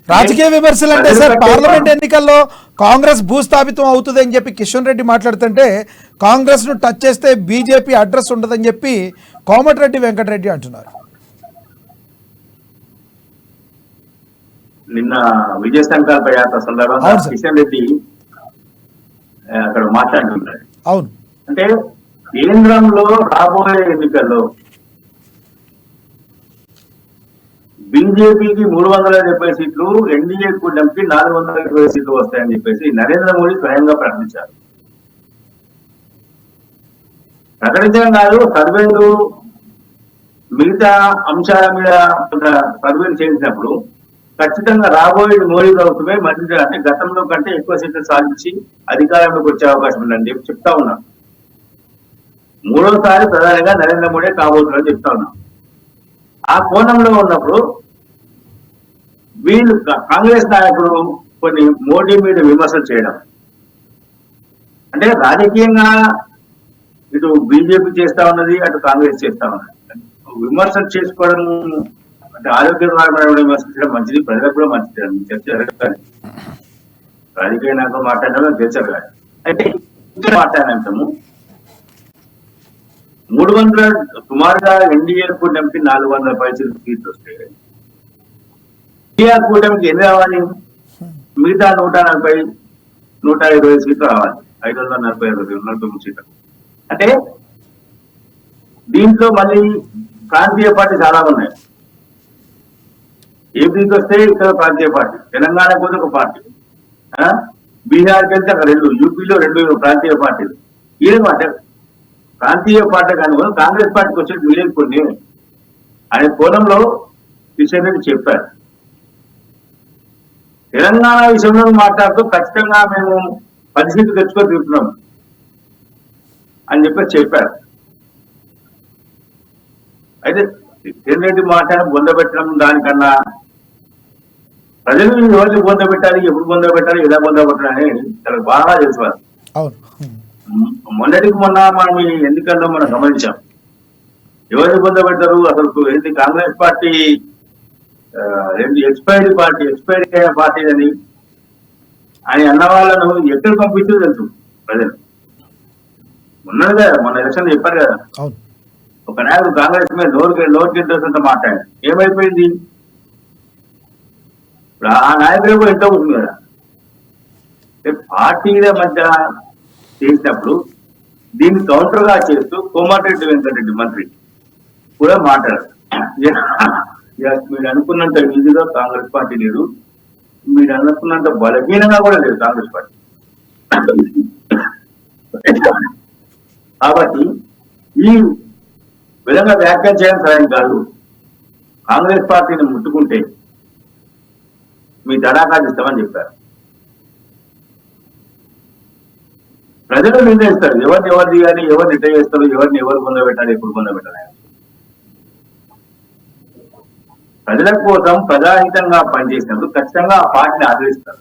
రాజకీయ విమర్శలు అంటే సార్ పార్లమెంట్ ఎన్నికల్లో కాంగ్రెస్ భూస్థాపితం అవుతుంది అని చెప్పి కిషన్ రెడ్డి మాట్లాడుతుంటే కాంగ్రెస్ ను టచ్ చేస్తే బీజేపీ అడ్రస్ ఉండదని చెప్పి కోమటిరెడ్డి వెంకటరెడ్డి అంటున్నారు. నిన్న విజయ సంకల్ప యాత్ర సందర్భంగా కిషన్ రెడ్డి అక్కడ మాట్లాడుతున్నారు. అవును, అంటే కేంద్రంలో రాబోయే ఎన్నికల్లో బీజేపీకి 370 సీట్లు, ఎన్డీఏ కూటమికి 420 సీట్లు వస్తాయని చెప్పేసి నరేంద్ర మోడీ స్వయంగా ప్రకటించారు. ప్రకటించడం కాదు, సర్వేలు మిగతా అంశాల మీద సర్వేలు చేసినప్పుడు ఖచ్చితంగా రాబోయే మోడీ ప్రభుత్వమే మంచిది, అంటే గతంలో కంటే ఎక్కువ సీట్లు సాధించి అధికారంలోకి వచ్చే అవకాశం ఉందని చెప్పి చెప్తా ఉన్నాం. మూడోసారి ప్రధానిగా నరేంద్ర మోడీ కాబోతున్నారని చెప్తా ఉన్నాం. ఆ కోణంలో ఉన్నప్పుడు వీళ్ళు కాంగ్రెస్ నాయకులు కొన్ని మోడీ మీద విమర్శలు చేయడం అంటే రాజకీయంగా ఇటు బీజేపీ చేస్తా ఉన్నది, అటు కాంగ్రెస్ చేస్తా ఉన్నది. విమర్శలు చేసుకోవడం అంటే ఆరోగ్యకరమైన విమర్శించడం మంచిది, ప్రజలకు కూడా మంచిది. చర్చ జరగాలి, రాజకీయ నాయకులు మాట్లాడడం చర్చ కాదు. అయితే మాట్లాడినంతము 300 సుమారుగా ఎన్డీఏ కూటమికి 410 సీట్లు వస్తే ఎన్డీఆర్ కూటమికి ఎన్ని రావాలి? మిగతా 140, 120 సీట్లు రావాలి. 549 సీట్లు. అంటే దీంట్లో మళ్ళీ ప్రాంతీయ పార్టీ చాలా ఉన్నాయి. ఏపీకి వస్తే ఇక్కడ ప్రాంతీయ పార్టీ, తెలంగాణకు వస్తే ఒక పార్టీ, బీహార్కి వెళ్తే అక్కడ 2, యూపీలో 2 ప్రాంతీయ పార్టీలు. అంటే ప్రాంతీయ పార్టీ కానీ కాంగ్రెస్ పార్టీకి వచ్చేది మిగిలిన కొన్ని అనే కోణంలో కిషన్ రెడ్డి చెప్పారు. తెలంగాణ విషయంలో మాట్లాడుతూ ఖచ్చితంగా మేము 10 సీట్లు తెచ్చుకొని తిరుగుతున్నాం అని చెప్పారు. అయితే కిషన్ రెడ్డి మాట్లాడి బొందబెట్టడం దానికన్నా ప్రజలు ఎవరిని బొందబెట్టాలి, ఎప్పుడు బొందబెట్టాలి, ఎలా బొందబెట్టాలి అని చాలా బాగా తెలుసు. మొన్నటికి మొన్న మనం ఈ ఎన్నికల్లో మనం గమనించాం. ఎవరిని పొందబెడతారు అసలు ఏంటి? కాంగ్రెస్ పార్టీ ఎక్స్పైర్డ్ పార్టీ అని అన్న వాళ్ళను ఎక్కడ పంపించో తెలుసు ప్రజలు. ఉన్నది కదా, మన ఎలక్షన్ చెప్పారు కదా, ఒక నాయకుడు కాంగ్రెస్ మీద నోరుకి ఇంట్రెస్ట్ మాట్లాడారు. ఏమైపోయింది? ఇప్పుడు ఆ నాయకుడు కూడా ఎంత అవుతుంది కదా. పార్టీల మధ్య చేసినప్పుడు దీన్ని కౌంటర్ గా చేస్తూ కోమటిరెడ్డి వెంకటరెడ్డి మంత్రి కూడా మాట్లాడారు. మీరు అనుకున్నంత ఈజీగా కాంగ్రెస్ పార్టీ లేదు, మీరు అనుకున్నంత బలహీనంగా కూడా లేదు కాంగ్రెస్ పార్టీ. కాబట్టి ఈ విధంగా వ్యాఖ్య చేయడం సరైన కాదు. కాంగ్రెస్ పార్టీని ముట్టుకుంటే మీ దడాకాదిస్తామని చెప్పారు. ప్రజలు నిర్ణయిస్తారు ఎవరిది కానీ, ఎవరిని రిటైర్ చేస్తారు, ఎవరు పొందబెట్టాలి, ఎప్పుడు పొందబెట్టాలి. ప్రజల కోసం ప్రజాహితంగా పనిచేసినప్పుడు ఖచ్చితంగా ఆ పార్టీని ఆదరిస్తారు.